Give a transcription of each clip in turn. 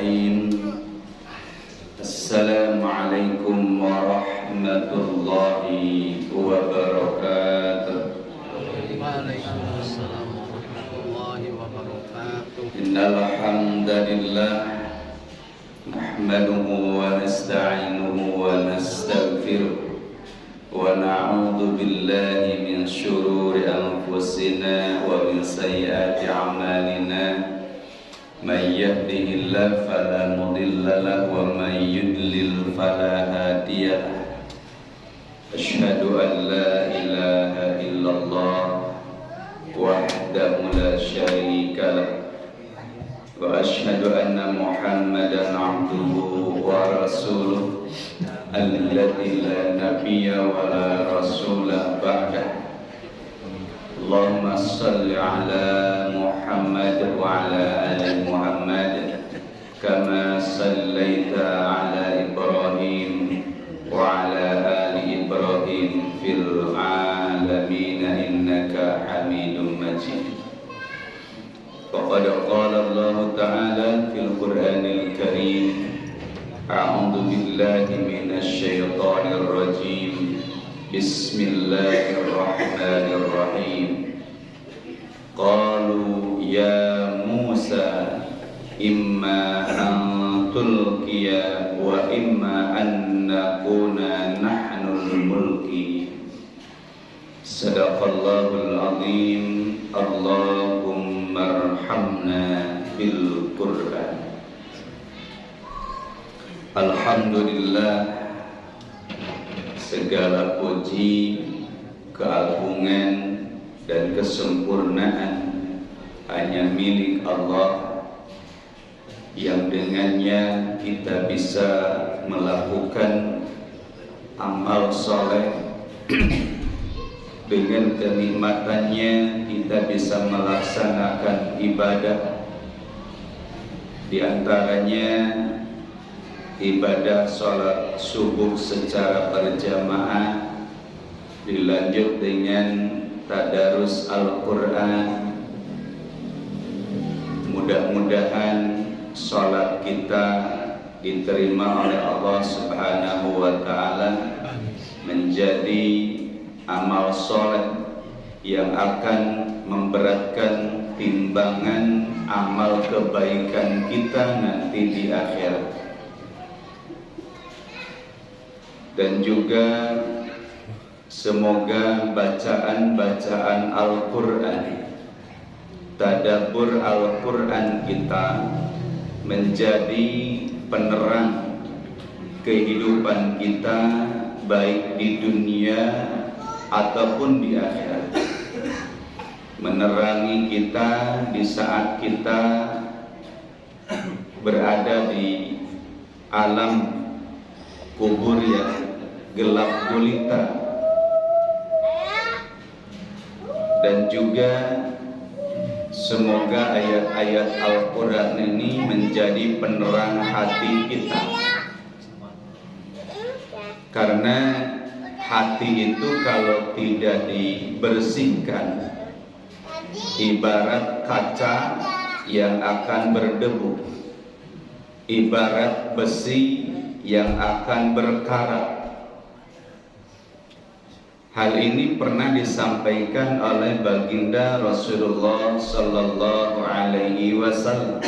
Bismillahirrahmanirrahim. Assalamualaikum warahmatullahi wabarakatuh. Waalaikumsalam warahmatullahi wabarakatuh. Innal hamdalillah nahmaduhu wa nasta'inuhu wa nastaghfiruh wa na'udzu billahi min syururi anfusina wa min sayyiati a'malina. Man yahdihillahu fala mudilla lahu wa man yudlil fala hadiya lahu. Asyhadu an la ilaha illallah wahdahu la syarika lahu wa asyhadu anna Muhammadan abduhu wa rasuluh alladzi la nabiyya wa la rasula ba'dahu. Allahumma salli ala Muhammad wa ala ali Muhammad kama sallaita ala Ibrahim wa ala ali Ibrahim fil alamin innaka Hamidum Majid. Faqad qala Allah Ta'ala fil Qur'anil Karim, a'udzu billahi minasy syaithanir rajim. Bismillahirrahmanirrahim. Qalu ya Musa imma an tulqiya wa imma an nakuna nahnul mulki. Sadaqallahul azim. Allahumma arhamna bil Qur'an. Alhamdulillah, segala puji, keagungan dan kesempurnaan hanya milik Allah, yang dengannya kita bisa melakukan amal soleh. Dengan kenikmatannya kita bisa melaksanakan ibadah, di antaranya ibadah sholat subuh secara berjamaah, dilanjut dengan tadarus Al-Quran. Mudah-mudahan sholat kita diterima oleh Allah Subhanahu wa Ta'ala, menjadi amal sholat yang akan memberatkan timbangan amal kebaikan kita nanti di akhirat. Dan juga semoga bacaan-bacaan Al-Quran, tadabbur Al-Quran kita menjadi penerang kehidupan kita, baik di dunia ataupun di akhirat. Menerangi kita di saat kita berada di alam kubur yang gelap gulita, dan juga semoga ayat-ayat Al-Quran ini menjadi penerang hati kita, karena hati itu kalau tidak dibersihkan ibarat kaca yang akan berdebu, ibarat besi yang akan berkarat. Hal ini pernah disampaikan oleh baginda Rasulullah sallallahu alaihi wasallam.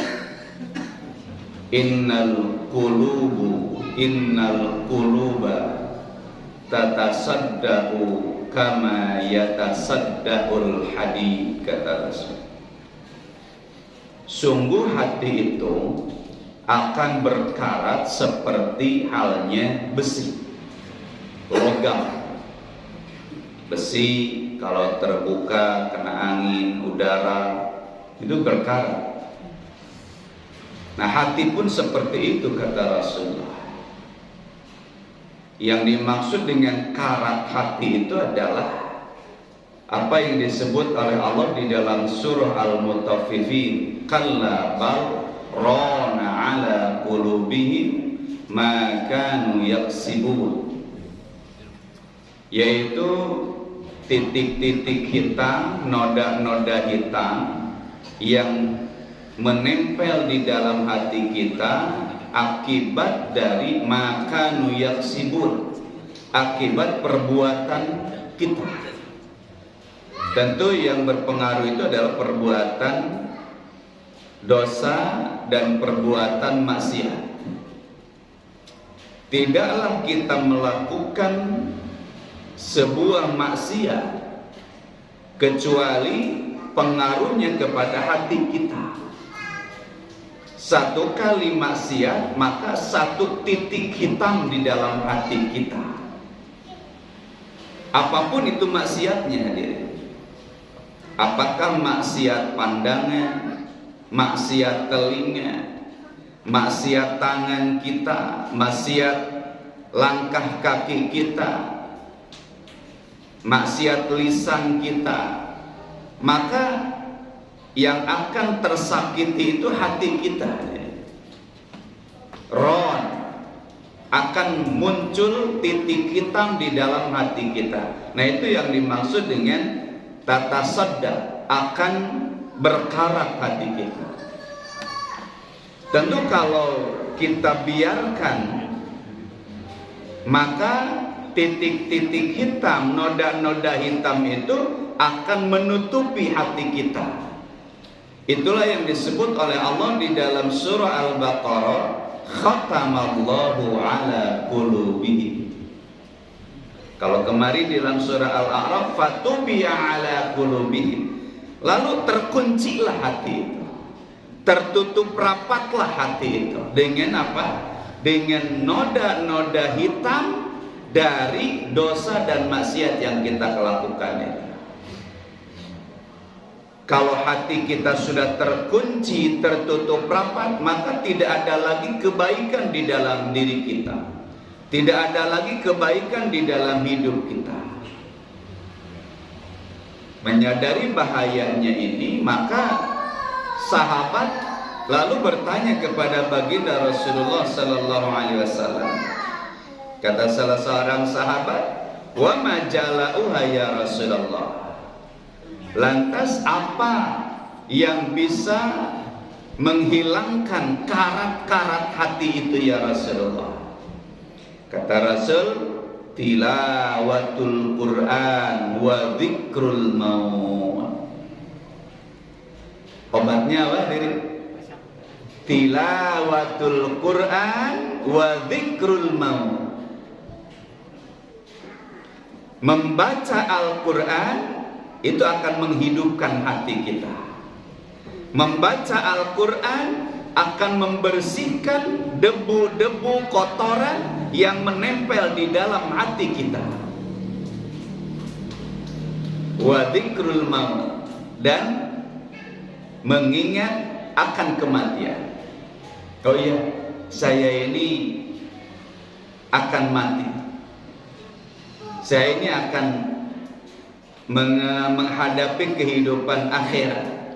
Innal quluba tatasaddaqu kama yatasaddaqul hadid, kata Rasul. Sungguh hati itu akan berkarat seperti halnya besi, logam. Besi kalau terbuka kena angin, udara, itu berkarat. Nah, hati pun seperti itu, kata Rasulullah. Yang dimaksud dengan karat hati itu adalah apa yang disebut oleh Allah di dalam surah Al-Mutaffifin, kalla bal rana ala qulubihim ma kanu yaksibun, yaitu titik-titik hitam, noda-noda hitam yang menempel di dalam hati kita akibat dari makanu yaksibun, akibat perbuatan kita. Tentu yang berpengaruh itu adalah perbuatan dosa dan perbuatan maksiat. Tidaklah kita melakukan sebuah maksiat kecuali pengaruhnya kepada hati kita. Satu kali maksiat, maka satu titik hitam di dalam hati kita. Apapun itu maksiatnya, hadirin. Apakah maksiat pandangan, maksiat telinga, maksiat tangan kita, maksiat langkah kaki kita, maksiat lisan kita, maka yang akan tersakiti itu hati kita. Ron, akan muncul titik hitam di dalam hati kita. Nah, itu yang dimaksud dengan tata sadda, akan berkarat hati kita. Tentu kalau kita biarkan, maka titik-titik hitam, noda-noda hitam itu akan menutupi hati kita. Itulah yang disebut oleh Allah di dalam surah Al-Baqarah, khatamallahu ala qulubihim. Kalau kemarin di dalam surah Al-A'raf, fatubiya ala qulubihim, lalu terkuncilah hati itu, tertutup rapatlah hati itu. Dengan apa? Dengan noda-noda hitam dari dosa dan maksiat yang kita lakukan itu. Kalau hati kita sudah terkunci, tertutup rapat, maka tidak ada lagi kebaikan di dalam diri kita. Tidak ada lagi kebaikan di dalam hidup kita. Menyadari bahayanya ini, maka sahabat lalu bertanya kepada baginda Rasulullah sallallahu alaihi wasallam. Kata salah seorang sahabat, "Wa ma jala'uha ya Rasulullah?" Lantas apa yang bisa menghilangkan karat-karat hati itu ya Rasulullah? Kata Rasul, tilawatul Quran wa dzikrul maut. Obatnya apa, Diri? Tilawatul Quran wa dzikrul maut. Membaca Al-Quran itu akan menghidupkan hati kita. Membaca Al-Quran akan membersihkan debu-debu kotoran yang menempel di dalam hati kita. Wa dzikrul maut, dan mengingat akan kematian. Oh iya, saya ini akan mati. Saya ini akan menghadapi kehidupan akhirat.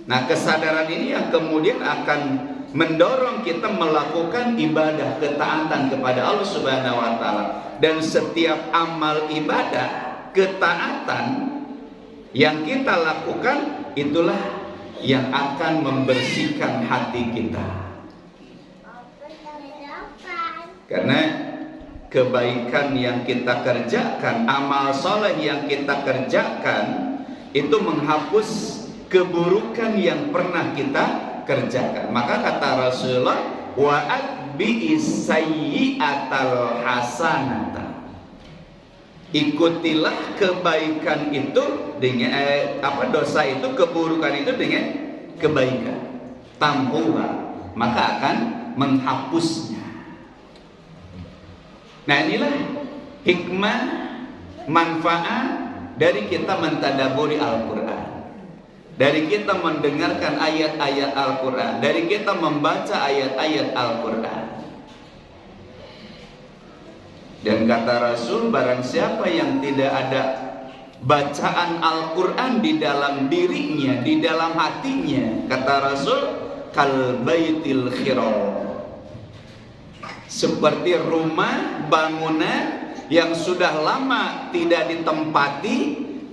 Nah, kesadaran ini yang kemudian akan mendorong kita melakukan ibadah ketaatan kepada Allah Subhanahu wa taala. Dan setiap amal ibadah ketaatan yang kita lakukan, itulah yang akan membersihkan hati kita. Karena kebaikan yang kita kerjakan, amal soleh yang kita kerjakan, itu menghapus keburukan yang pernah kita kerjakan. Maka kata Rasulullah, wa atbi'is sayyi'atal hasanata. Ikutilah kebaikan itu dengan dosa itu, keburukan itu dengan kebaikan. Tamhuha, maka akan menghapusnya. Nah, inilah hikmah, manfaat dari kita mentadaburi Al-Quran, dari kita mendengarkan ayat-ayat Al-Quran, dari kita membaca ayat-ayat Al-Quran. Dan kata Rasul, barang siapa yang tidak ada bacaan Al-Quran di dalam dirinya, di dalam hatinya, kata Rasul, kal baitil khiraw, seperti rumah bangunan yang sudah lama tidak ditempati,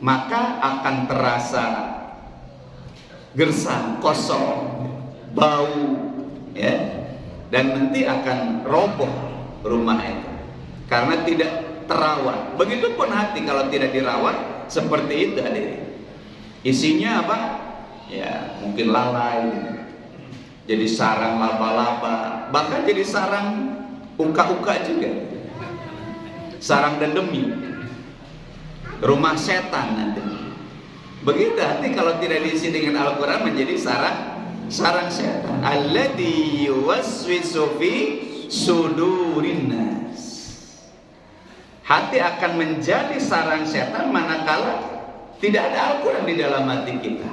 maka akan terasa gersang, kosong. bau, ya, dan nanti akan roboh rumah itu karena tidak terawat. Begitupun hati kalau tidak dirawat seperti itu, hadirin. Isinya apa? Ya, mungkin lalai, jadi sarang laba-laba, bahkan jadi sarang uka-uka juga, sarang dendemi, rumah setan nanti. Begitu hati kalau tidak diisi dengan Al-Quran menjadi sarang setan. Alladzi yuwaswisu fi sudurin nas. Hati akan menjadi sarang setan manakala tidak ada Al-Quran di dalam hati kita.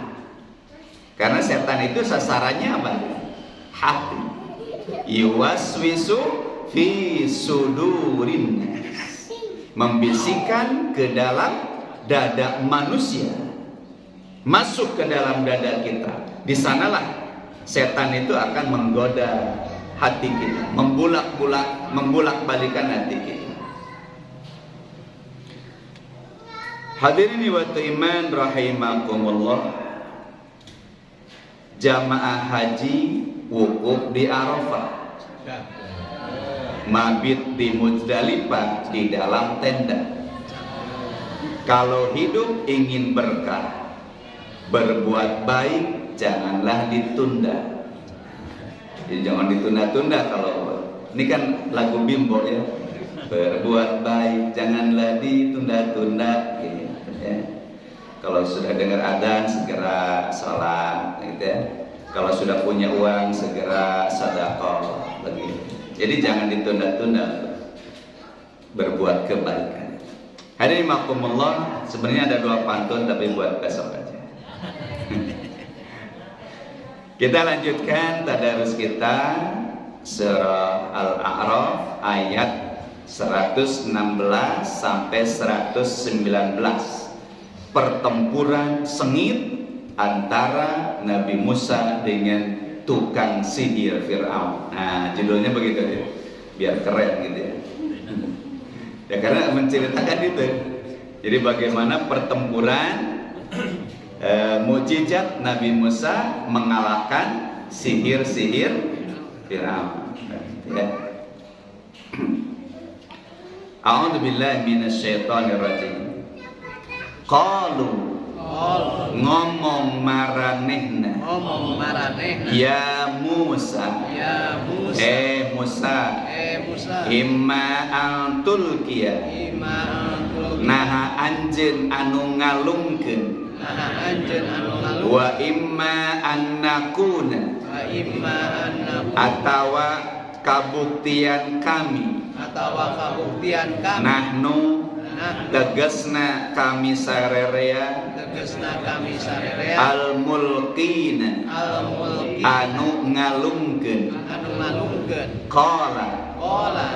Karena setan itu sasarannya apa? Hati. Yuwaswisu fi sudurin nas. Membisikkan ke dalam dada manusia, masuk ke dalam dada kita. Di sanalah setan itu akan menggoda hati kita, membulak-balikan hati kita. Hadirin wa iman rahimakumullah. Jamaah haji wukuf di Arafah, mabit di Muzdalifah di dalam tenda. Kalau hidup ingin berkah, berbuat baik janganlah ditunda. Jadi jangan ditunda-tunda. Kalau ini kan lagu Bimbo ya, berbuat baik janganlah ditunda-tunda gitu ya. Kalau sudah dengar adzan segera sholat gitu ya. Kalau sudah punya uang segera sedekah begitu. Jadi jangan ditunda-tunda berbuat kebaikan. Hadirin makumullah, sebenarnya ada 2 pantun tapi buat besok aja. Kita lanjutkan tadarus kita surah Al-A'raf ayat 116 sampai 119. Pertempuran sengit antara Nabi Musa dengan tukang sihir Fir'aun. Nah, judulnya begitu ya, biar keren gitu ya. Ya karena menceritakan itu. Jadi bagaimana pertempuran mukjizat Nabi Musa mengalahkan sihir-sihir Fir'aun. Ya. A'udzubillahi minasyaitonirrajim. Qalu ngomong maranehna ya Musa, Musa imma antulkiya naha anjeun anu ngalungkeun wa imma annakuna atawa kabuktian kami nahnu tegasna kami sarerea al-mulqina anu ngalungkeun qala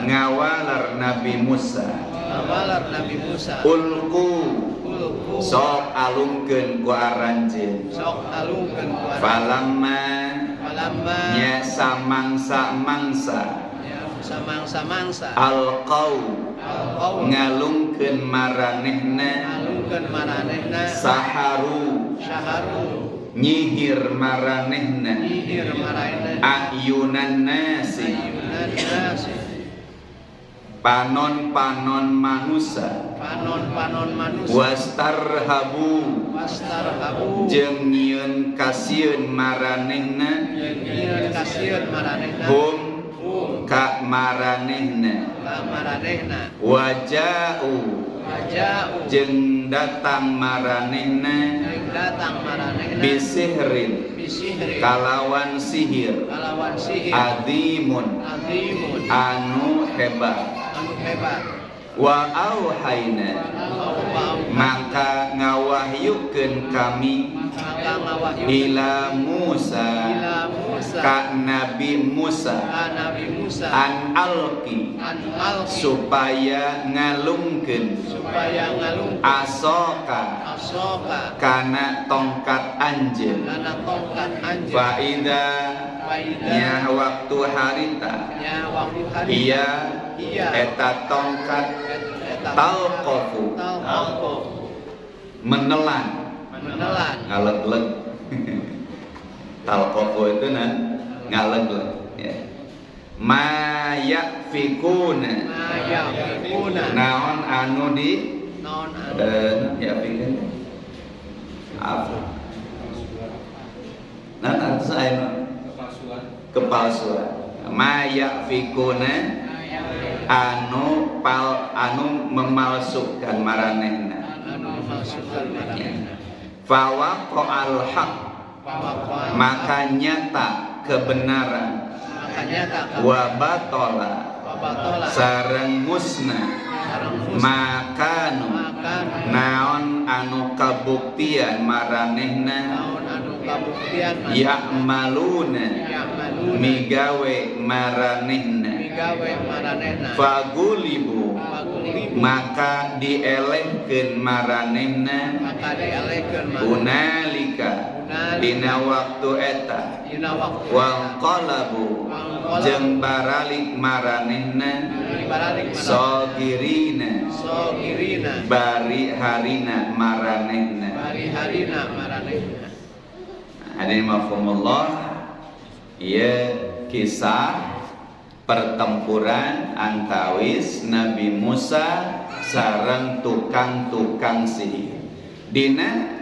ngawalar Nabi Musa ulku sok alungkeun ku aranjeun falamma nya samangsa alqau ngalungkeun maranehna saharu nyihir maranehna ayunan nasi panon-panon manusa wastarhabu jeung nyieun kasieun maranehna hum ka maranehna waja'u jeung datang maranehna bisihrin kalawan sihir adimun anu hebat wa auhayna maka ngawahyukeun kami ila Musa ka Nabi Musa an alqi supaya ngalungkeun asoka kana tongkat anjeun fa idza nya waktu harita iya eta tongkat talqafu menelan ngaleg-leg talqafu itu ngaleg ya. Ma yakfikuna naon anu di ya pikir apa nah saya kepalsuan ma yakfikuna anu memalsukan maranehna fawaqa'al haq maka nyata kebenaran wa batola sareng musnah makanu naon anu kabuktian maranehna ya'maluna migawe maranehna fagulibu maka dielehkeun maranehna unalika dina waktu eta wal qalabu jeung baralik maranehna sogirina bari harina maranehna hadirin mafhumullah. Ieu kisah pertempuran antawis Nabi Musa sareng tukang-tukang sihir dina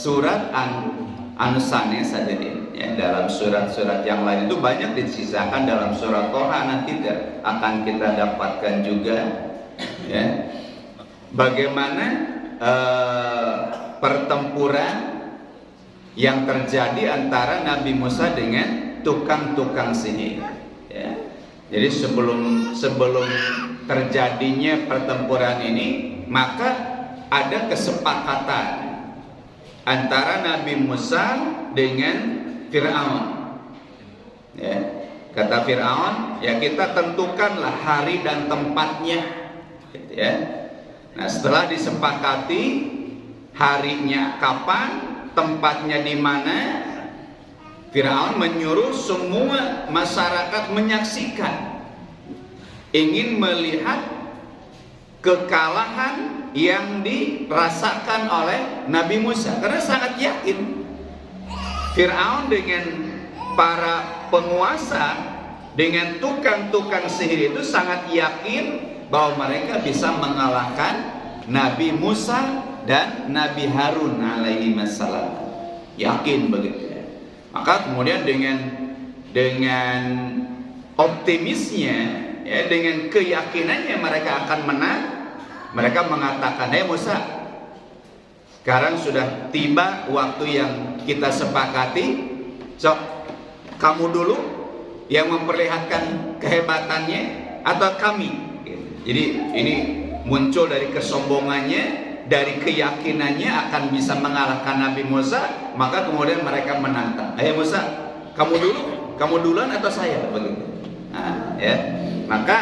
surat anu sanes saja ya, dalam surat-surat yang lain itu banyak disisakan dalam surat Toha nanti akan kita dapatkan juga ya bagaimana pertempuran yang terjadi antara Nabi Musa dengan tukang-tukang sihir ya. Jadi sebelum terjadinya pertempuran ini maka ada kesepakatan antara Nabi Musa dengan Fir'aun ya. Kata Fir'aun ya kita tentukanlah hari dan tempatnya gitu ya. Nah setelah disepakati harinya kapan, tempatnya di mana, Fir'aun menyuruh semua masyarakat menyaksikan, ingin melihat kekalahan yang dirasakan oleh Nabi Musa karena sangat yakin Fir'aun dengan para penguasa dengan tukang-tukang sihir itu sangat yakin bahwa mereka bisa mengalahkan Nabi Musa dan Nabi Harun alaihi wassalam, yakin begitu ya. Maka kemudian dengan optimisnya ya, dengan keyakinannya mereka akan menang, mereka mengatakan, "Hei Musa, sekarang sudah tiba waktu yang kita sepakati, sok kamu dulu yang memperlihatkan kehebatannya atau kami?" Jadi ini muncul dari kesombongannya, dari keyakinannya akan bisa mengalahkan Nabi Musa, maka kemudian mereka menantang, "Hei Musa, kamu duluan atau saya?" Begitu. Nah, ya. Maka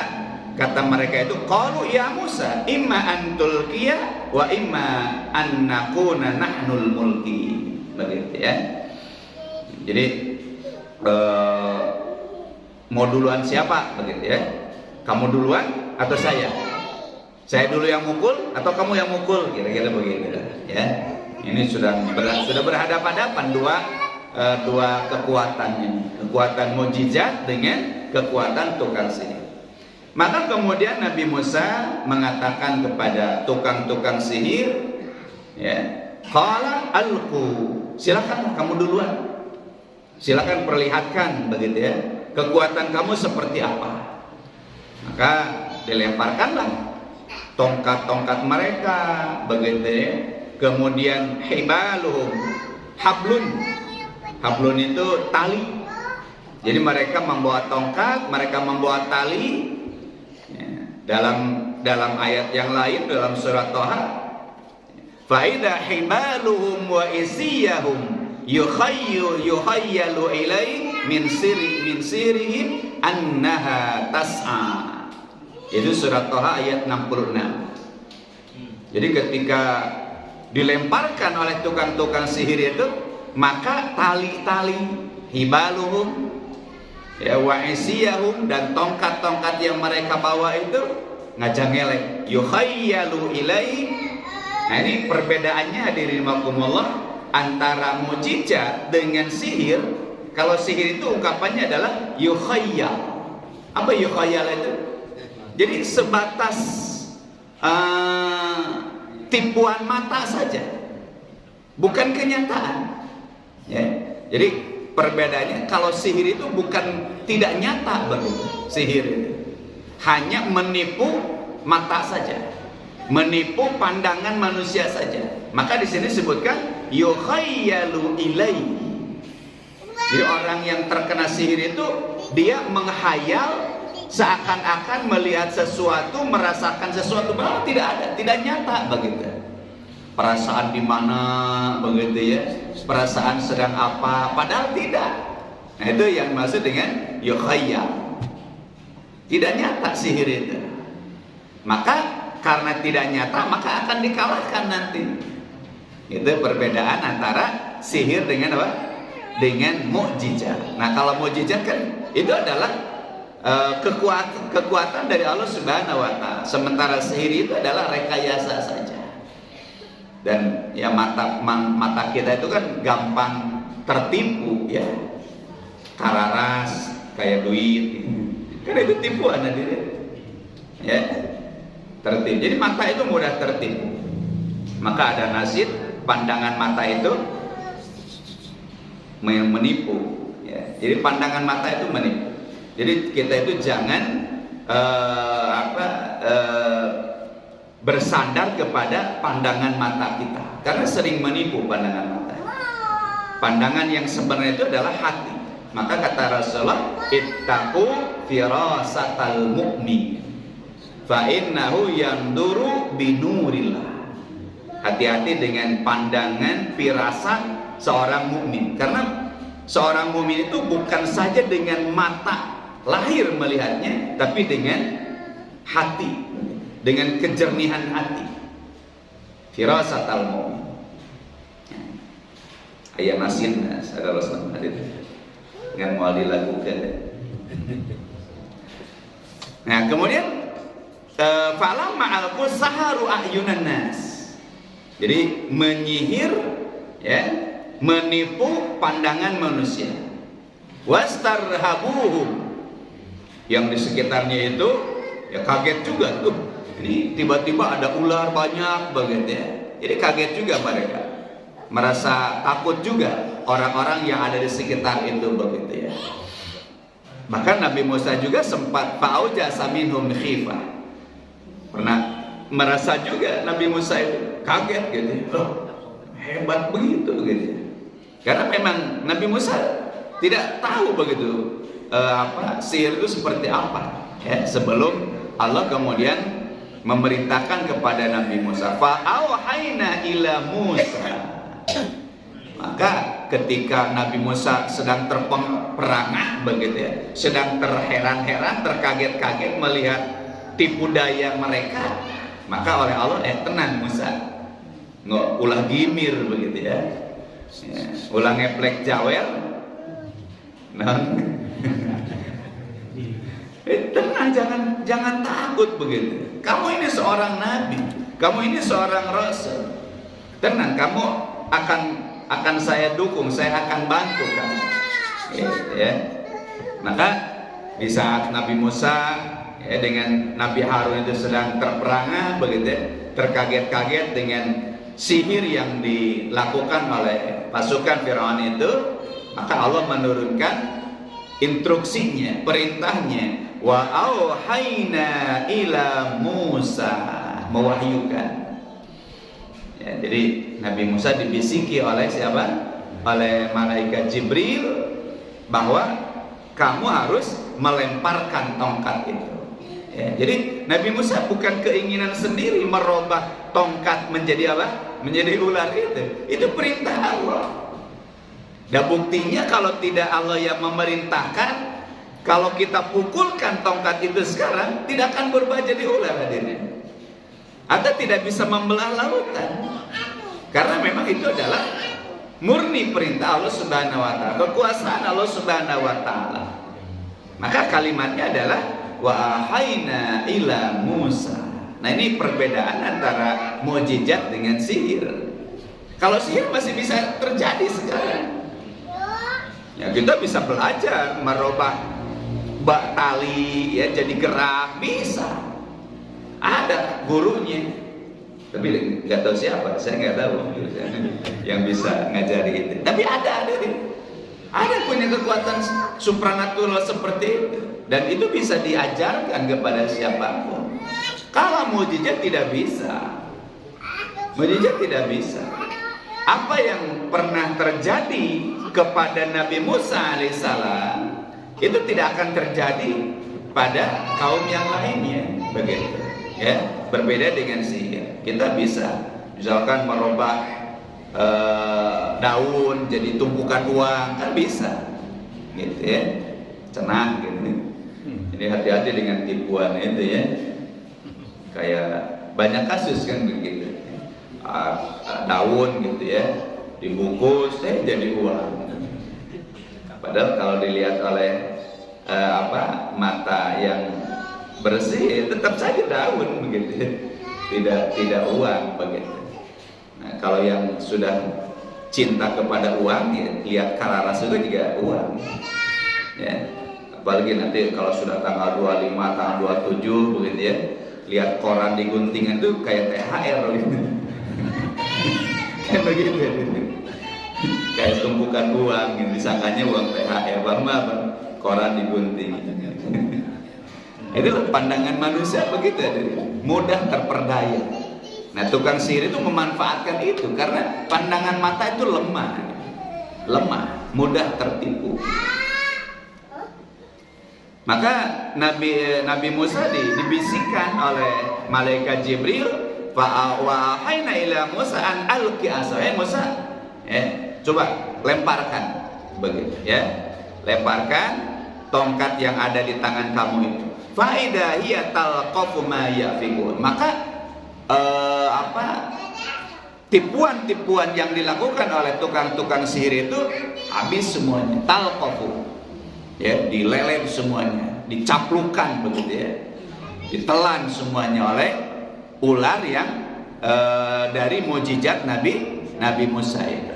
kata mereka itu, qalu ya Musa, imma an tulqiya wa imma an nakuna nahnul mulki. Begitu ya. Jadi mau duluan siapa begitu ya? Kamu duluan atau saya? Saya dulu yang mukul atau kamu yang mukul? Kira-kira begitu ya. Ini sudah berhadapan-hadapan dua kekuatannya, kekuatan mukjizat dengan kekuatan tukang sihir. Maka kemudian Nabi Musa mengatakan kepada tukang-tukang sihir, ya, qala alqu, silakan kamu duluan, silakan perlihatkan begitu ya, kekuatan kamu seperti apa. Maka dilemparkanlah tongkat-tongkat mereka begitu ya. Kemudian hibaluhum, hablun itu tali. Jadi mereka membawa tongkat, mereka membawa tali. Dalam ayat yang lain dalam surat Toha, fa idza hibaluhum wa isiyahum yukhayyalu ilai min sirihim annaha tas'a. Itu surat Toha ayat 66. Jadi ketika dilemparkan oleh tukang-tukang sihir itu, maka tali-tali hibaluhum ya wa isiyahum dan tongkat-tongkat yang mereka bawa itu ngajangelek yukhayyalu ilai. Nah ini perbedaannya hadirin makumullah antara mukjizat dengan sihir. Kalau sihir itu ungkapannya adalah yukhayyal. Apa yukhayyal itu? Jadi sebatas tipuan mata saja, bukan kenyataan. Ya. Jadi perbedaannya, kalau sihir itu bukan tidak nyata begitu. Sihir itu hanya menipu mata saja, menipu pandangan manusia saja. Maka di sini disebutkan yukhayyalu ilaihi. Jadi orang yang terkena sihir itu dia menghayal, seakan-akan melihat sesuatu, merasakan sesuatu, bahwa tidak ada, tidak nyata begitu. Perasaan di mana begitu ya, perasaan sedang apa, padahal tidak. Nah itu yang maksud dengan yukhayyal, tidak nyata sihir itu. Maka karena tidak nyata, maka akan dikalahkan nanti. Itu perbedaan antara sihir dengan apa? Dengan mukjizat. Nah kalau mukjizat kan itu adalah kekuatan dari Allah Subhanahu wa Ta'ala. Sementara sihir itu adalah rekayasa saja. Dan ya mata kita itu kan gampang tertipu ya. Kararas kayak duit. Kan itu tipuan hadirin. Ya. Tertipu. Jadi mata itu mudah tertipu. Maka ada nasib pandangan mata itu menipu ya. Jadi pandangan mata itu menipu. Jadi kita itu jangan bersandar kepada pandangan mata kita, karena sering menipu pandangan mata. Pandangan yang sebenarnya itu adalah hati. Maka kata Rasulullah, ittaqu firasatal mu'min fa innahu yanduru binurillah. Hati-hati dengan pandangan firasat seorang mukmin, karena seorang mukmin itu bukan saja dengan mata lahir melihatnya, tapi dengan hati, dengan kejernihan hati. Firasatal mu'min. Ayat nasin ada Rasulullah dengan mau dilakukan. Nah kemudian falamma alqu saharu ayunan nas. Jadi menyihir ya, menipu pandangan manusia. Wastarhabuhum, yang di sekitarnya itu ya kaget juga tuh. Ini tiba-tiba ada ular banyak begitu ya. Jadi kaget juga mereka, merasa takut juga orang-orang yang ada di sekitar itu begitu ya. Bahkan Nabi Musa juga sempat fa'aujasa minhum khifah. Pernah merasa juga Nabi Musa itu kaget gitu. Loh, hebat begitu gitu. Karena memang Nabi Musa tidak tahu begitu sihir itu seperti apa ya, sebelum Allah kemudian memerintahkan kepada Nabi Musa, fa'auhayna ila Musa. Maka ketika Nabi Musa sedang terperangah begitu ya, sedang terheran-heran, terkaget-kaget melihat tipu daya mereka, maka oleh Allah tenang Musa, nggak ulah gimir begitu ya, ulah ngeplek jawel, nah. Tenang, jangan takut begitu. Kamu ini seorang nabi, kamu ini seorang rasul. Tenang, kamu akan saya dukung, saya akan bantu kamu. Ya. Maka di saat Nabi Musa ya, dengan Nabi Harun itu sedang terperangah begitu, ya, terkaget-kaget dengan sihir yang dilakukan oleh pasukan Firaun itu, maka Allah menurunkan instruksinya, perintahnya, wa auhayna ila Musa, mewahyukan. Ya, jadi Nabi Musa dibisiki oleh siapa? Oleh malaikat Jibril bahwa kamu harus melemparkan tongkat itu. Ya, jadi Nabi Musa bukan keinginan sendiri merubah tongkat menjadi apa? Menjadi ular itu. Itu perintah Allah. Dan buktinya kalau tidak Allah yang memerintahkan, kalau kita pukulkan tongkat itu sekarang, tidak akan berubah jadi ular hadirin. Atau tidak bisa membelah lautan. Karena memang itu adalah murni perintah Allah Subhanahu wa Ta'ala, kekuasaan Allah Subhanahu wa Ta'ala. Maka kalimatnya adalah wa ahayna ila Musa. Nah ini perbedaan antara mukjizat dengan sihir. Kalau sihir masih bisa terjadi sekarang. Ya kita bisa belajar merubah bak tali ya jadi gerak, bisa. Ada gurunya. Tapi nggak tahu siapa, saya nggak tahu yang bisa ngajari itu. Tapi ada punya kekuatan supranatural seperti itu, dan itu bisa diajarkan kepada siapapun. Kalau mukjizat tidak bisa, Apa yang pernah terjadi kepada Nabi Musa alaihissalam itu tidak akan terjadi pada kaum yang lainnya, begitu. Ya, berbeda dengan sihir. Kita bisa, misalkan merubah daun jadi tumpukan uang, kan bisa, gitu ya, cenah gitu. Jadi hati-hati dengan tipuan itu ya. Kayak banyak kasus kan begitu, daun gitu ya, dibungkus jadi uang. Padahal kalau dilihat oleh mata yang bersih, tetap saja daun begitu, tidak uang begitu. Nah, kalau yang sudah cinta kepada uang, ya, lihat kararas itu juga uang. Ya, apalagi nanti kalau sudah tanggal 25, tanggal 27 begitu ya, lihat koran di guntingan itu kayak THR gitu. Kayak begitu. Kayak tumpukan uang, yang disangkanya uang THR, apa? Koran di gunting. Itulah pandangan manusia begitu, mudah terperdaya. Nah, tukang sihir itu memanfaatkan itu karena pandangan mata itu lemah, mudah tertipu. Maka Nabi Musa dibisikkan oleh malaikat Jibril, wahayna ila Musa an alqi asaya. Musa, coba lemparkan, begitu ya, lemparkan tongkat yang ada di tangan kamu itu. Fa idza hiya talqafu ma yafikun. Maka tipuan-tipuan yang dilakukan oleh tukang-tukang sihir itu habis semuanya. Talqafu, ya, dilelet semuanya, dicaplukan begitu ya, ditelan semuanya oleh ular yang dari mukjizat Nabi Musa itu.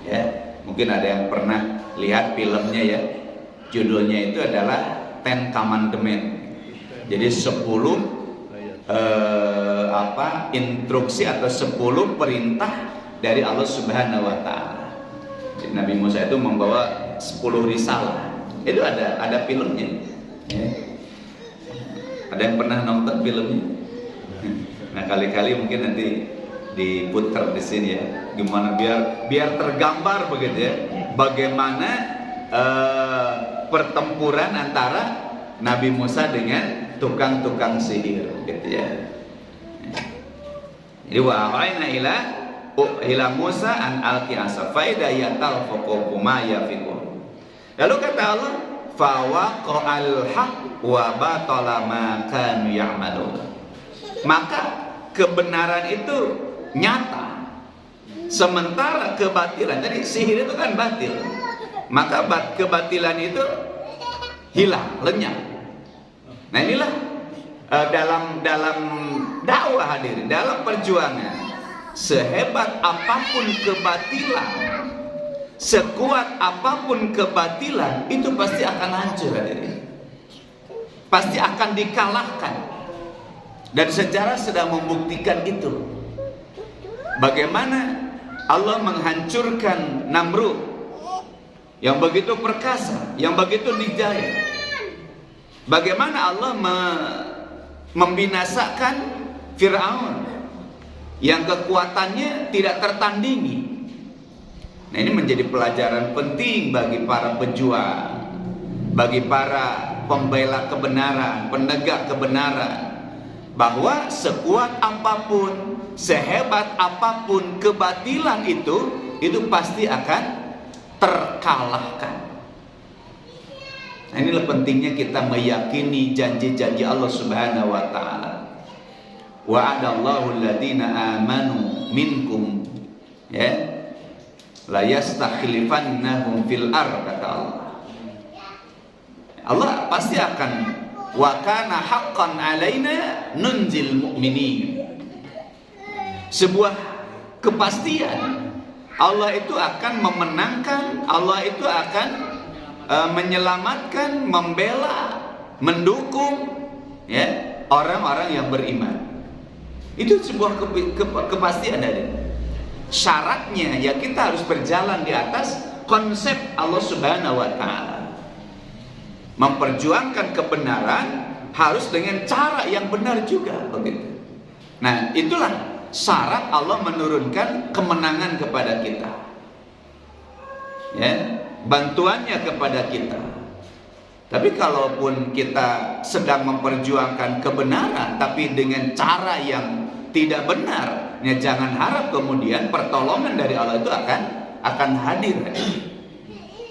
Ya, mungkin ada yang pernah lihat filmnya ya, judulnya itu adalah Ten Commandment. Jadi 10 instruksi atau 10 perintah dari Allah Subhanahu wa taala. Nabi Musa itu membawa 10 risalah. Itu ada filmnya. Ya. Ada yang pernah nonton filmnya? Nah, kali-kali mungkin nanti diputar di sini ya. Gimana biar tergambar begitu ya. Bagaimana pertempuran antara Nabi Musa dengan tukang-tukang sihir gitu ya. Jadi wa'ayna ila Musa an alqi asa fa idza yatalfaqu ma yafikun. Lalu kata Allah, fa waqa'al haqq wa batala ma kanu ya'malun. Maka kebenaran itu nyata, sementara kebatilan, jadi sihir itu kan batil, maka kebatilan itu hilang, lenyap. Nah, inilah dalam dakwah hadirin, dalam perjuangan, sehebat apapun kebatilan, sekuat apapun kebatilan, itu pasti akan hancur hadirin, pasti akan dikalahkan. Dan sejarah sedang membuktikan itu. Bagaimana Allah menghancurkan Namrud yang begitu perkasa, yang begitu dijaya. Bagaimana Allah membinasakan Fir'aun yang kekuatannya tidak tertandingi. Nah, ini menjadi pelajaran penting bagi para pejuang, bagi para pembela kebenaran, penegak kebenaran, bahwa sekuat apapun, sehebat apapun kebatilan itu pasti akan terkalahkan. Nah, inilah pentingnya kita meyakini janji-janji Allah Subhanahu wa taala. Wa'adallahu alladziina amanu minkum, ya, la yastakhlifannahum fil ardh, kata Allah. Allah pasti akan, wa kana haqqan alaina nunzil mu'minin. Sebuah kepastian, Allah itu akan memenangkan, Allah itu akan menyelamatkan, membela, mendukung ya orang-orang yang beriman. Itu sebuah kepastian dari. Syaratnya ya kita harus berjalan di atas konsep Allah Subhanahu wa taala. Memperjuangkan kebenaran harus dengan cara yang benar juga, begitu. Nah, itulah syarat Allah menurunkan kemenangan kepada kita. Ya, bantuannya kepada kita. Tapi kalaupun kita sedang memperjuangkan kebenaran tapi dengan cara yang tidak benar, ya jangan harap kemudian pertolongan dari Allah itu akan hadir.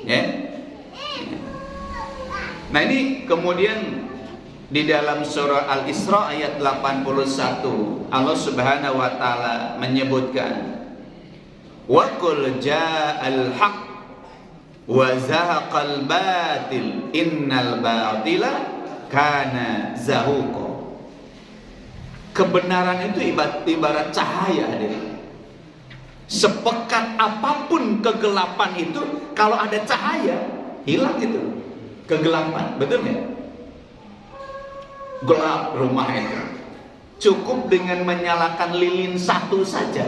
Ya. Nah, ini kemudian di dalam surah Al-Isra ayat 81 Allah Subhanahu wa taala menyebutkan wa qul ja'al haqq wa zahaqal batil innal batila kana zahuqa. Kebenaran itu ibarat cahaya, hadirin. Sepekat apapun kegelapan itu, kalau ada cahaya hilang itu kegelapan, betul ya? Gelap rumah itu, cukup dengan menyalakan lilin satu saja,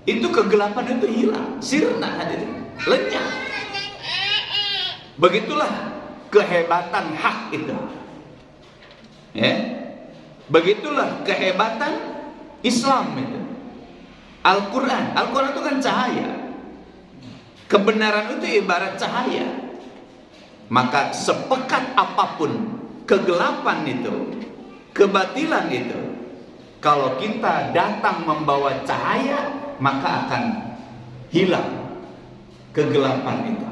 itu kegelapan itu hilang, sirna, hadirin, lenyap. Begitulah kehebatan hak itu, ya. Begitulah kehebatan Islam itu. Al-Quran itu kan cahaya. Kebenaran itu ibarat cahaya. Maka sepekat apapun kegelapan itu, kebatilan itu, kalau kita datang membawa cahaya, maka akan hilang kegelapan itu.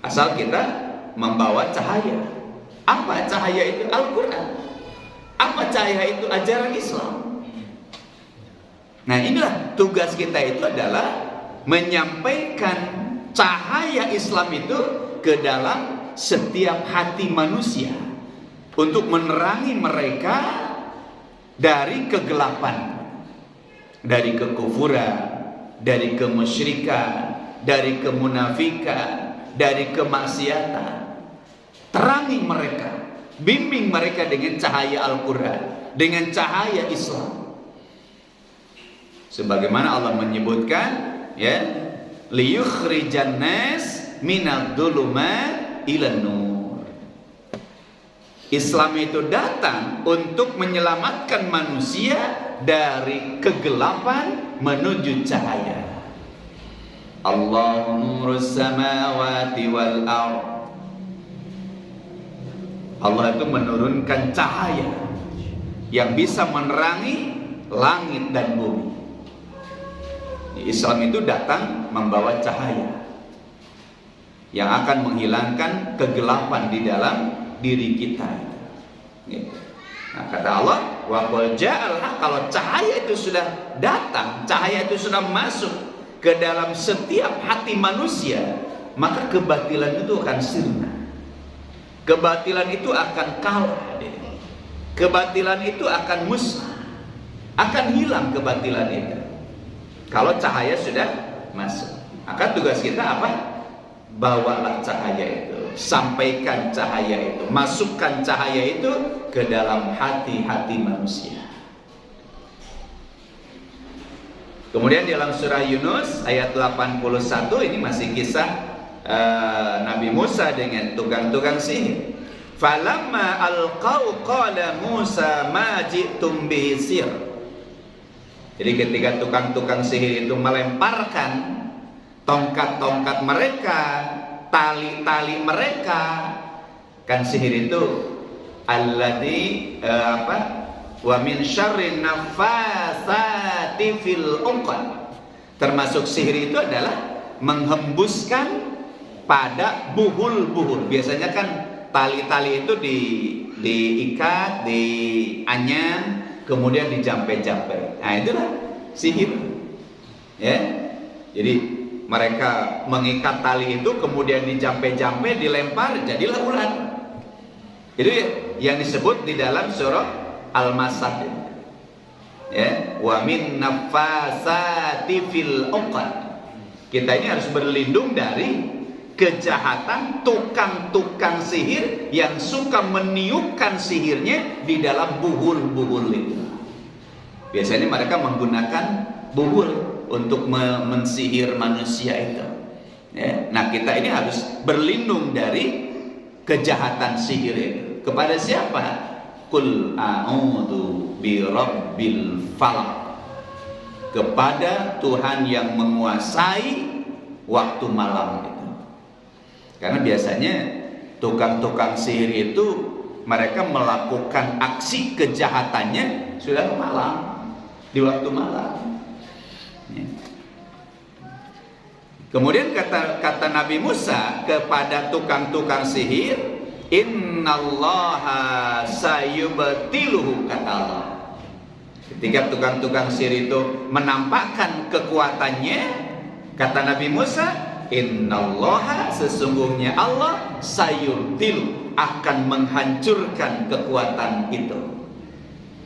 Asal kita membawa cahaya. Apa cahaya itu? Al-Quran. Apa cahaya itu? Ajaran Islam. Nah, inilah tugas kita itu adalah menyampaikan cahaya Islam itu ke dalam setiap hati manusia untuk menerangi mereka dari kegelapan, dari kekufuran, dari kemusyrikan, dari kemunafikan, dari kemaksiatan. Terangi mereka, bimbing mereka dengan cahaya Al-Quran, dengan cahaya Islam. Sebagaimana Allah menyebutkan, ya, liyukhrijan nas minadh-dhulumat ilan nur. Islam itu datang untuk menyelamatkan manusia dari kegelapan menuju cahaya. Allahu nurus samawati wal ardh. Allah itu menurunkan cahaya yang bisa menerangi langit dan bumi. Islam itu datang membawa cahaya yang akan menghilangkan kegelapan di dalam diri kita. Nah, kata Allah, wa qul ja'al haq, kalau cahaya itu sudah datang, cahaya itu sudah masuk ke dalam setiap hati manusia, maka kebatilan itu akan sirna. Kebatilan itu akan kalah. Kebatilan itu akan musnah, akan hilang kebatilan itu kalau cahaya sudah masuk. Maka tugas kita apa? Bawalah cahaya itu, sampaikan cahaya itu, masukkan cahaya itu ke dalam hati-hati manusia. Kemudian dalam surah Yunus ayat 81, ini masih kisah Nabi Musa dengan tukang-tukang sihir. Falamma alqau qala Musa ma ji'tum bihi sir. Jadi ketika tukang-tukang sihir itu melemparkan tongkat-tongkat mereka, tali-tali mereka, kan sihir itu alladzi wa min syarrin naffatsati fil 'uqad. Termasuk sihir itu adalah menghembuskan pada buhul-buhul. Biasanya kan tali-tali itu diikat, dianyam, kemudian dijampe-jampe. Nah, itulah sihir. Ya. Jadi mereka mengikat tali itu, kemudian dijampe-jampe, dilempar, jadilah ular. Itu yang disebut di dalam surah Al-Masad. Ya, wa min naffasati fil 'uqad. Kita ini harus berlindung dari kejahatan tukang-tukang sihir yang suka meniupkan sihirnya di dalam buhul-buhul itu. Biasanya mereka menggunakan buhul untuk mensihir manusia itu. Ya. Nah, kita ini harus berlindung dari kejahatan sihir itu. Kepada siapa? Qul a'udzu birabbil falaq. Kepada Tuhan yang menguasai waktu malam itu. Karena biasanya tukang-tukang sihir itu mereka melakukan aksi kejahatannya sudah malam, di waktu malam. Kemudian kata Nabi Musa kepada tukang-tukang sihir, innallaha sayubtiluhu, kata Allah. Ketika tukang-tukang sihir itu menampakkan kekuatannya, kata Nabi Musa, innallaha, sesungguhnya Allah sayubtilu, akan menghancurkan kekuatan itu.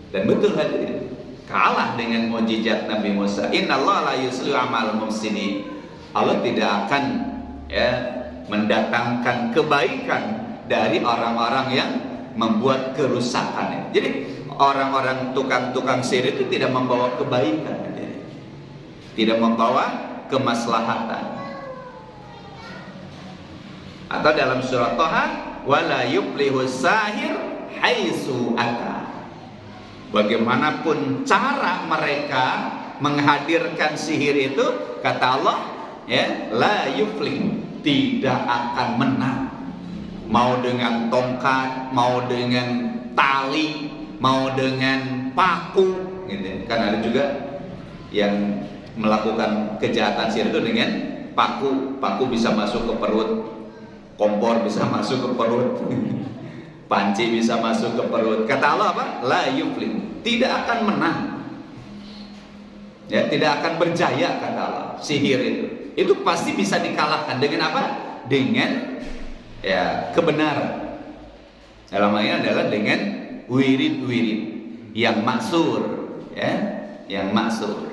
Dan betul hadirin, kalah dengan mukjizat Nabi Musa. Innallaha la yuslihu amal mufsidin. Allah tidak akan mendatangkan kebaikan dari orang-orang yang membuat kerusakan. Jadi orang-orang tukang-tukang sihir itu tidak membawa kebaikan, tidak membawa kemaslahatan. Atau dalam surah Thaha, wala yuflihu sahir haitsu ata. Bagaimanapun cara mereka menghadirkan sihir itu, kata Allah, la yuflih, tidak akan menang. Mau dengan tongkat, mau dengan tali, mau dengan paku, gitu. Kan ada juga yang melakukan kejahatan sihir itu dengan paku. Paku bisa masuk ke perut, kompor bisa masuk ke perut, panci bisa masuk ke perut. Kata Allah apa? La yuflih, tidak akan menang. Ya, tidak akan berjaya, kata Allah. Sihir itu pasti bisa dikalahkan dengan apa? Dengan kebenaran. Dalam hal ini adalah dengan wirid-wirid yang maksur, yang maksur.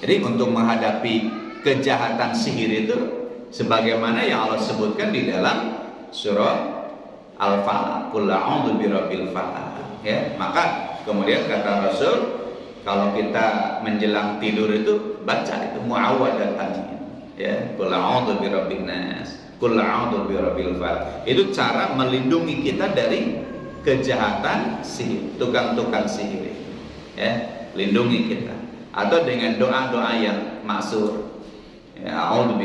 Jadi untuk menghadapi kejahatan sihir itu, sebagaimana yang Allah sebutkan di dalam surah Al-Falaq, qul a'udzu birabbil falaq. Maka kemudian kata Rasul, kalau kita menjelang tidur itu baca itu muawwadatan, qul a'udzu birabbin nas, qul a'udzu birabbil falaq. Itu cara melindungi kita dari kejahatan sihir, tukang-tukang sihir. Lindungi kita. Atau dengan doa-doa yang maksur. A'udzu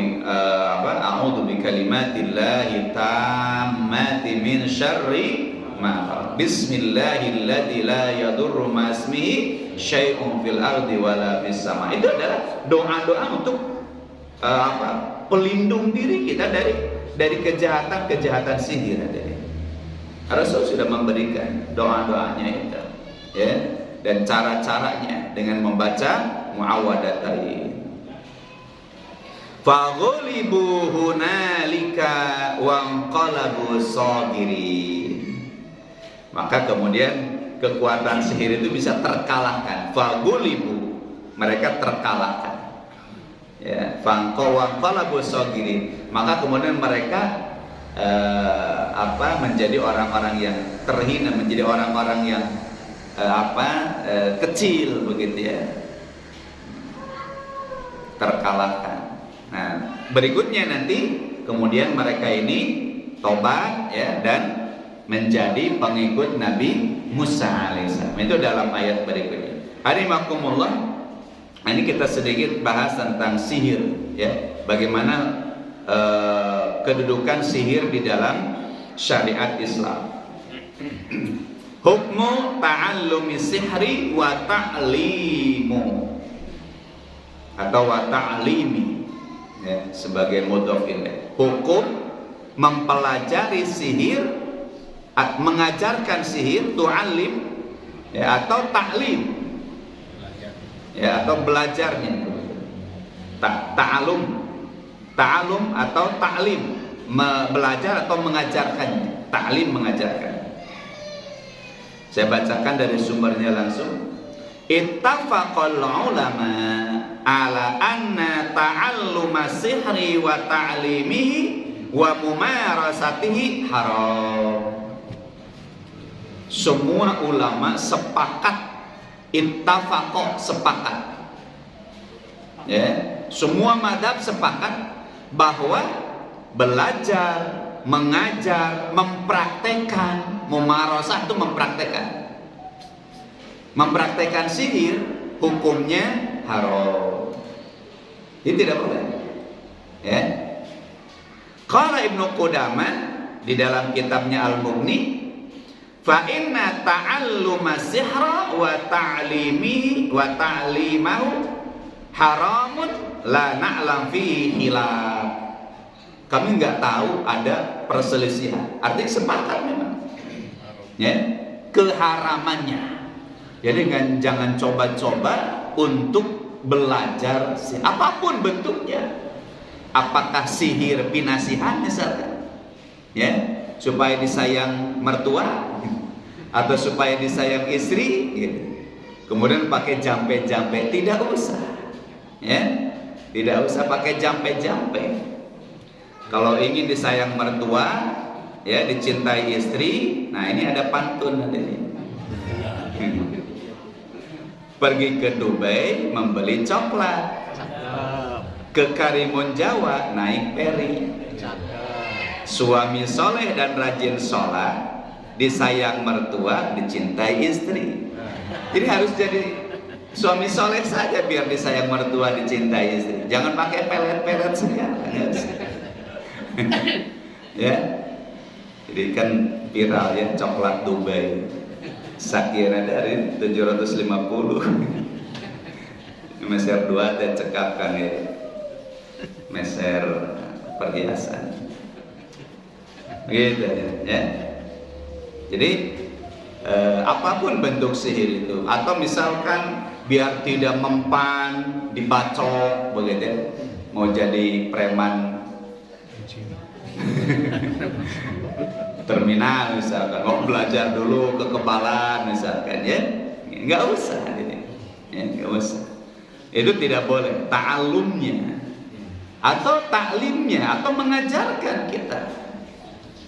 bi kalimatillahi tammati min syarri ma khalaq. Bismillahilladzi la yadurru ma ismihi syai'un fil ardi wala fis sama. Itu adalah doa-doa untuk pelindung diri kita dari kejahatan sihir. Rasul sudah memberikan doa-doanya itu, dan cara-caranya dengan membaca muawwadatain. Faghulibu hunalika wanqalabu sagirin. Maka kemudian kekuatan sihir itu bisa terkalahkan. Faghulibu, mereka terkalahkan. Wanqalabu sagirin. Maka kemudian mereka menjadi orang-orang yang terhina, menjadi orang-orang yang kecil, begitu ya, terkalahkan. Nah, berikutnya nanti kemudian mereka ini tobat, dan menjadi pengikut Nabi Musa alaihissalam. Itu dalam ayat berikutnya. Hadimakumullah, ini kita sedikit bahas tentang sihir, bagaimana kedudukan sihir di dalam syariat Islam. Hukmu ta'allumi sihri wa ta'limu, atau wa ta'limi, sebagai mudhof ilaih. Hukum mempelajari sihir, mengajarkan sihir, tu'allim, atau ta'lim, atau belajarnya. Ta'alum atau ta'lim, belajar atau mengajarkannya. Ta'lim, mengajarkan. Saya bacakan dari sumbernya langsung. Ittafaqal ulama ala anna ta'alluma sihri wa ta'limihi wa mumarasatihi haram. Semua ulama sepakat, ittafaqo, sepakat, ya, semua mazhab sepakat bahwa belajar, mengajar, mempraktekkan, mumarasah itu mempraktekkan sihir, hukumnya haram. Ini tidak boleh, ya. Qala Ibnu Qudamah di dalam kitabnya Al-Mughni, fa inna ta'alluma sihra wa ta'limihi wa ta'limahu haramun la na'lam fihi khilaf. Kami nggak tahu ada perselisihan. Artinya sepakat memang, ya, keharamannya. Jadi jangan coba-coba untuk belajar apapun bentuknya. Apakah sihir pinasihan misalkan, ya, supaya disayang mertua atau supaya disayang istri, gitu. Kemudian pakai jampe-jampe, tidak usah, ya, tidak usah pakai jampe-jampe. Kalau ingin disayang mertua, ya, dicintai istri, nah ini ada pantun nanti. Pergi ke Dubai membeli coklat, ke Karimun Jawa naik peri. Suami soleh dan rajin sholat, disayang mertua, dicintai istri. Jadi harus jadi suami soleh saja biar disayang mertua, dicintai istri. Jangan pakai pelet-pelet segala. Ya, jadi kan viral ya coklat Dubai. Sakira dari 750. Meser 2 teh cekapkan ya. Meser perhiasan. Gitu ya. Jadi apapun bentuk sihir itu, atau misalkan biar tidak mempan dibacok begitu, mau jadi preman terminal misalkan, mau belajar dulu kekebalan misalkan, ya, nggak usah ini, ya, nggak usah. Itu tidak boleh. Ta'allumnya atau taklimnya atau mengajarkan kita,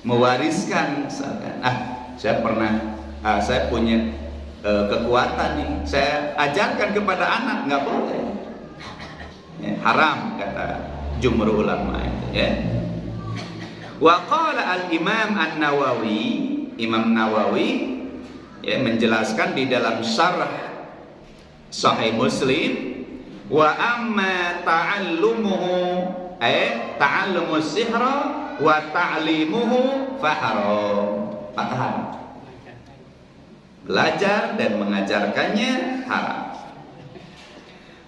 mewariskan misalkan, saya punya kekuatan nih, saya ajarkan kepada anak, nggak boleh, ya, haram kata jumhur ulama itu, ya. Wa qala al-Imam An-Nawawi, Imam Nawawi, ya, menjelaskan di dalam syarah Sahih Muslim, wa amma ta'allumuhu ta'allumus sihra wa ta'limuhu fa haram. Haram. Belajar dan mengajarkannya haram.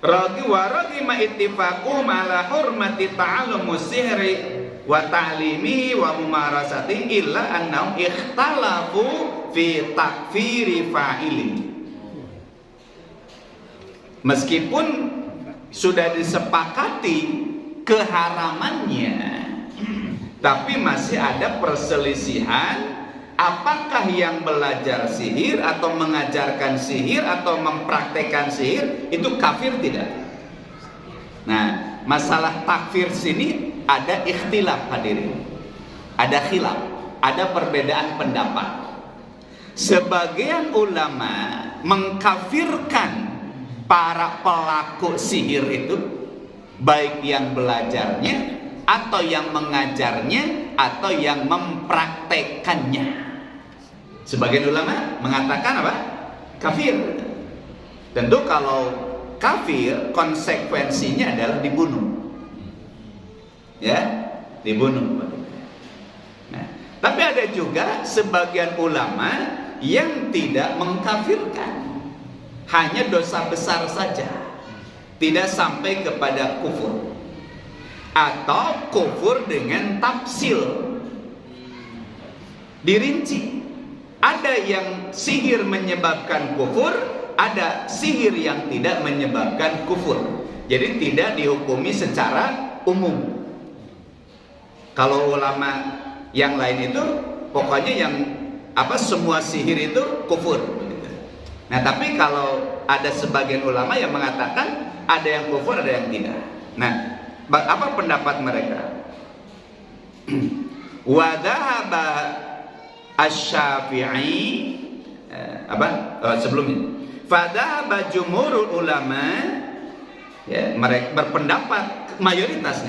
Ragi wa ragi ma ittifaqu ala hurmati ta'allumus sihri wa ta'limihi wa mumarasati illa annahum ikhtalafu fi takfiri fa'ili. Meskipun sudah disepakati keharamannya, tapi masih ada perselisihan apakah yang belajar sihir atau mengajarkan sihir atau mempraktekkan sihir itu kafir tidak. Nah, masalah takfir sini ada ikhtilaf hadirin, ada khilaf, ada perbedaan pendapat. Sebagian ulama mengkafirkan para pelaku sihir itu, baik yang belajarnya atau yang mengajarnya atau yang mempraktekannya. Sebagian ulama mengatakan apa? Kafir. Tentu kalau kafir konsekuensinya adalah dibunuh. Ya, dibunuh. Nah, tapi ada juga sebagian ulama yang tidak mengkafirkan, hanya dosa besar saja, tidak sampai kepada kufur, atau kufur dengan tafsil, dirinci. Ada yang sihir menyebabkan kufur, ada sihir yang tidak menyebabkan kufur. Jadi tidak dihukumi secara umum. Kalau ulama yang lain itu pokoknya yang semua sihir itu kufur. Nah, tapi kalau ada sebagian ulama yang mengatakan ada yang kufur, ada yang tidak. Nah, apa pendapat mereka? Wa dhahaba asy-Syafi'i sebelumnya. Fadhahaba jumhurul ulama, ya, mereka berpendapat mayoritas.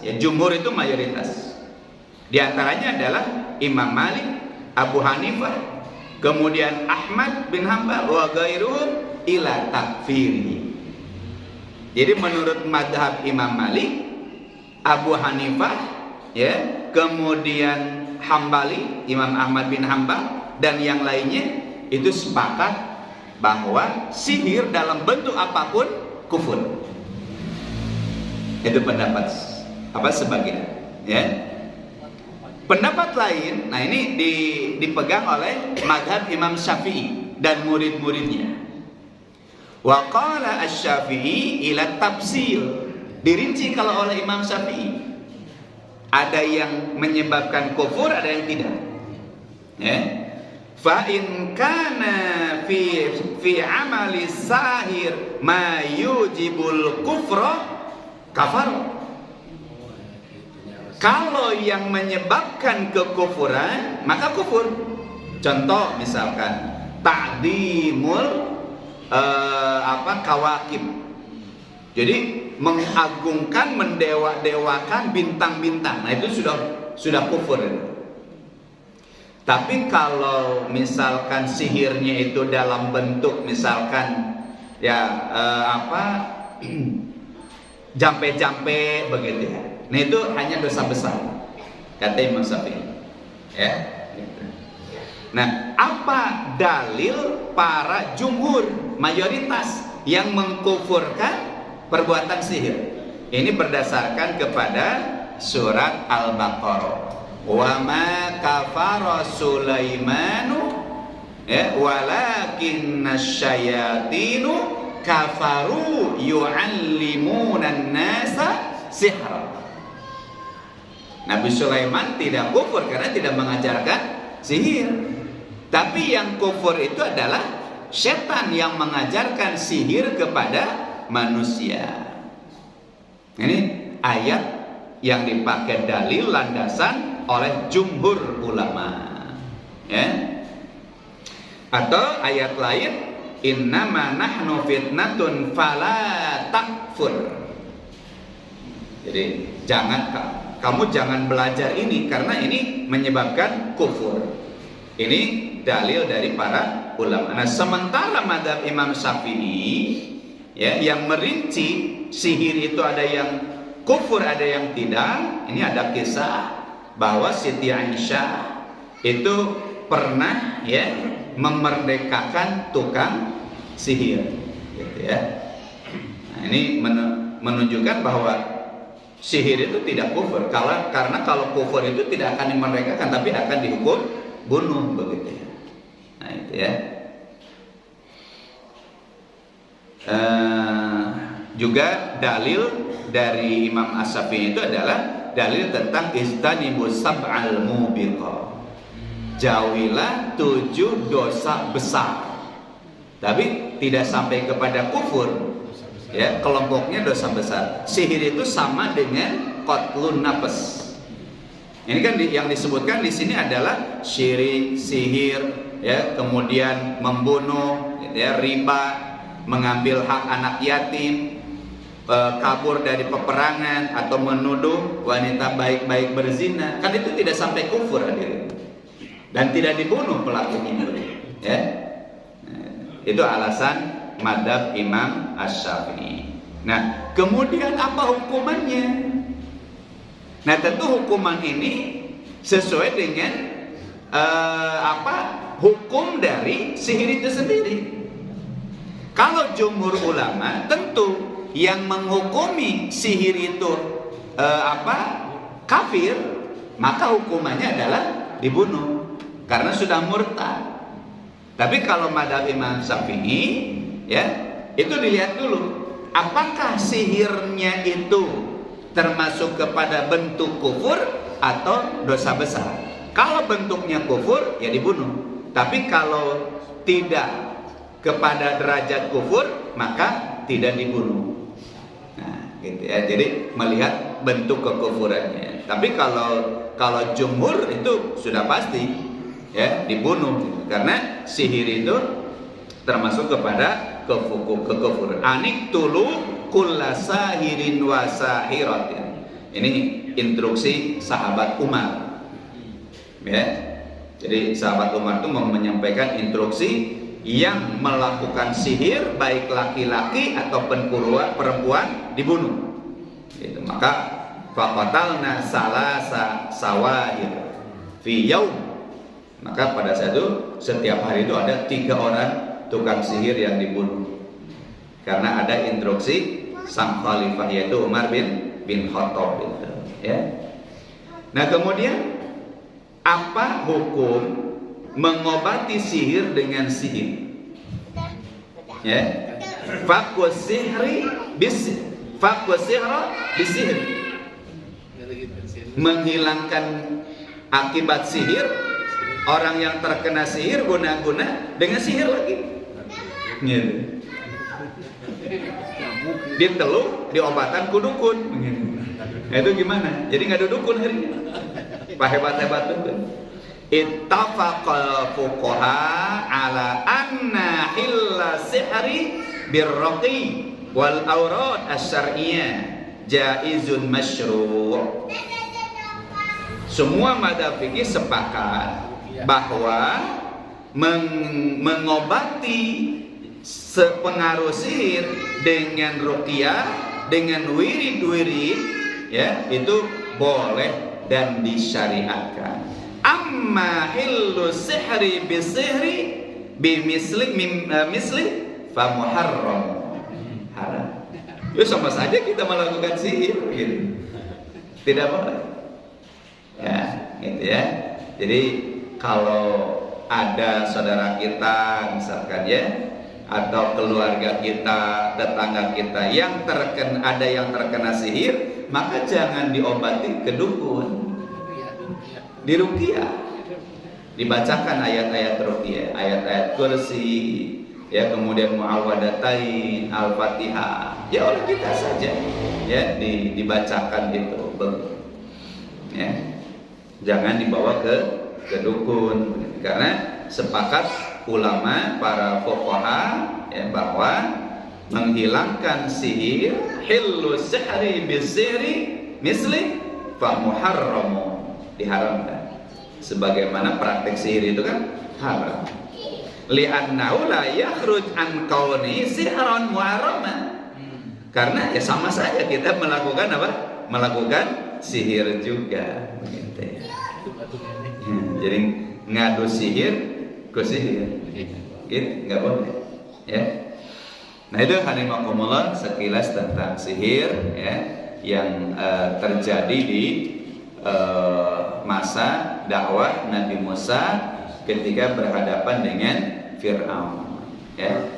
Ya, jumhur itu mayoritas. Di antaranya adalah Imam Malik, Abu Hanifah, kemudian Ahmad bin Hanbal wa ghairuhum ila takfiri. Jadi menurut mazhab Imam Malik, Abu Hanifah, ya, kemudian Hambali, Imam Ahmad bin Hanbal dan yang lainnya itu sepakat bahwa sihir dalam bentuk apapun kufur. Itu pendapat sebagian, ya. Pendapat lain, nah ini dipegang oleh mazhab Imam Syafi'i dan murid-muridnya. Wa qala asy-Syafi'i ila tafsil. Dirinci kalau oleh Imam Syafi'i. Ada yang menyebabkan kufur, ada yang tidak. Ya. Fa in kana fi amali sahir ma yujibul kufra kafar. Kalau yang menyebabkan kekufuran maka kufur. Contoh misalkan ta'dimul kawakib. Jadi mengagungkan, mendewa-dewakan bintang-bintang. Nah itu sudah kufur. Tapi kalau misalkan sihirnya itu dalam bentuk misalkan jampe-jampe begitu ya. Nah itu hanya dosa besar, kata Imam Syafi'i. Ya. Nah, apa dalil para jumhur, mayoritas yang mengkufurkan perbuatan sihir? Ini berdasarkan kepada surat Al-Baqarah. Wa ma kafara Sulaimanu walakinna syayatinu kafaru yu'allimunan nasa sihra. Nabi Sulaiman tidak kufur karena tidak mengajarkan sihir. Tapi yang kufur itu adalah setan yang mengajarkan sihir kepada manusia. Ini ayat yang dipakai dalil landasan oleh jumhur ulama. Ya. Atau ayat lain, innama nahnu fitnatun fala takfur. Jadi kamu jangan belajar ini karena ini menyebabkan kufur. Ini dalil dari para ulama. Nah, sementara mazhab Imam Syafi'i, ya, yang merinci sihir itu ada yang kufur, ada yang tidak. Ini ada kisah bahwa Siti Aisyah itu pernah, ya, memerdekakan tukang sihir, gitu ya. Nah, ini menunjukkan bahwa sihir itu tidak kufur, karena kalau kufur itu tidak akan dimerdekakan, tapi akan dihukum bunuh, begitu ya. Nah itu ya. Juga dalil dari Imam As-Syafi'i itu adalah dalil tentang istanibus sab'al mubiqah. Jauhilah 7 dosa besar, tapi tidak sampai kepada kufur. Ya, kelompoknya dosa besar. Sihir itu sama dengan qatlun nafs. Ini kan yang disebutkan di sini adalah syirik, sihir, ya, kemudian membunuh, ya, riba, mengambil hak anak yatim, kabur dari peperangan atau menuduh wanita baik-baik berzina. Kan itu tidak sampai kufur, hadirin. Dan tidak dibunuh pelakunya. Ya. Itu alasan mazhab Imam Asy-Syafi'i. Nah, kemudian apa hukumannya? Nah, tentu hukuman ini sesuai dengan hukum dari sihir itu sendiri. Kalau jumhur ulama, tentu yang menghukumi sihir itu kafir, maka hukumannya adalah dibunuh karena sudah murtad. Tapi kalau mazhab Imam Syafi'i, ya, itu dilihat dulu apakah sihirnya itu termasuk kepada bentuk kufur atau dosa besar. Kalau bentuknya kufur, ya dibunuh. Tapi kalau tidak kepada derajat kufur, maka tidak dibunuh. Nah, gitu ya. Jadi melihat bentuk kekufurannya. Tapi kalau jumhur itu sudah pasti ya dibunuh gitu. Karena sihir itu termasuk kepada kekufuran. Anik tulu kullasahirin wasahiratin. Ini instruksi sahabat Umar. Ya. Jadi sahabat Umar itu menyampaikan instruksi yang melakukan sihir baik laki-laki ataupun perempuan dibunuh. Gitu. Maka faqatalna salasa sawahir fi yaum. Maka pada saat itu setiap hari itu ada 3 orang tukang sihir yang dibunuh. Karena ada instruksi sang khalifah yaitu Umar bin Khattab gitu, ya. Nah, kemudian apa hukum mengobati sihir dengan sihir? Ya. Faqus sihri bisihri. Menghilangkan akibat sihir, orang yang terkena sihir guna-guna dengan sihir lagi. Gitu. Diteluk, diobatan ku dukun. Itu gimana? Jadi nggak ada dukun akhirnya. Pak hebat-hebat dukun. Ittafaqal fuqaha ala anna hilla sihri birraqi wal awrad asy-syar'iyyah jaizun masyru'. Semua madzhab fikih sepakat bahwa mengobati sepengaruh sihir dengan ruqyah, dengan wirid-wirid, ya, itu boleh dan disyariatkan. Amma hillu sihri bisihri misli fa muharram. Haram. Ya sama saja kita melakukan sihir gitu. Tidak boleh. Ya, gitu ya. Jadi kalau ada saudara kita misalkan ya, atau keluarga kita, tetangga kita yang ada yang terkena sihir, maka jangan diobati ke dukun. Diruqyah, dibacakan ayat-ayat ruqyah, ayat-ayat kursi, ya, kemudian muawwadatain, al-fatihah, ya oleh kita saja, ya, dibacakan gitu, ya, jangan dibawa ke dukun, karena sepakat ulama para fuqaha ya bahwa menghilangkan sihir hillu sihri bisihri misli fa muharram, diharamkan. Sebagaimana praktek sihir itu kan haram. Li'annahu la yakhruj an kauni sihran muharraman. Karena ya sama saja kita melakukan apa? Melakukan sihir juga, begitu ya. Jadi ngadu sihir ke sihir, gitu, nggak boleh, ya. Nah itu hadimakumullah sekilas tentang sihir, ya, yang terjadi di masa dakwah Nabi Musa ketika berhadapan dengan Fir'aun, ya.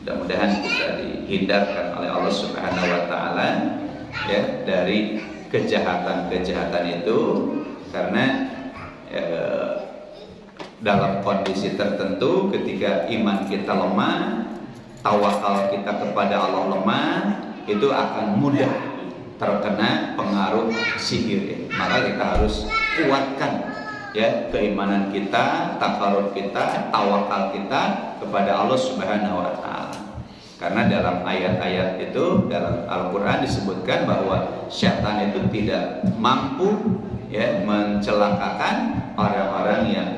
Mudah-mudahan kita dihindarkan oleh Allah Subhanahu wa taala, ya, dari kejahatan-kejahatan itu, karena dalam kondisi tertentu ketika iman kita lemah, tawakal kita kepada Allah lemah, itu akan mudah terkena pengaruh sihir. Maka kita harus kuatkan, ya, keimanan kita, takarrub kita, tawakal kita kepada Allah Subhanahu wa taala. Karena dalam ayat-ayat itu, dalam Al-Qur'an disebutkan bahwa syaitan itu tidak mampu, ya, mencelakakan orang-orang yang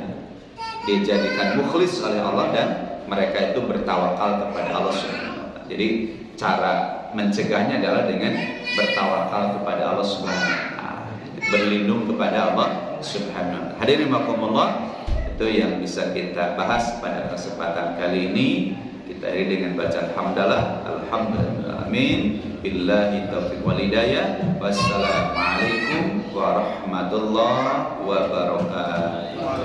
dijadikan mukhlis oleh Allah dan mereka itu bertawakal kepada Allah Subhanahu wa taala. Jadi cara mencegahnya adalah dengan bertawakal kepada Allah Subhanahu wa taala, berlindung kepada Allah Subhanahu wa taala. Hadirin rahimakumullah, itu yang bisa kita bahas pada kesempatan kali ini. Kita iri dengan bacaan hamdalah, alhamdulillah, amin, billahi taufiq wal hidayah. Wassalamualaikum warahmatullahi wabarakatuh.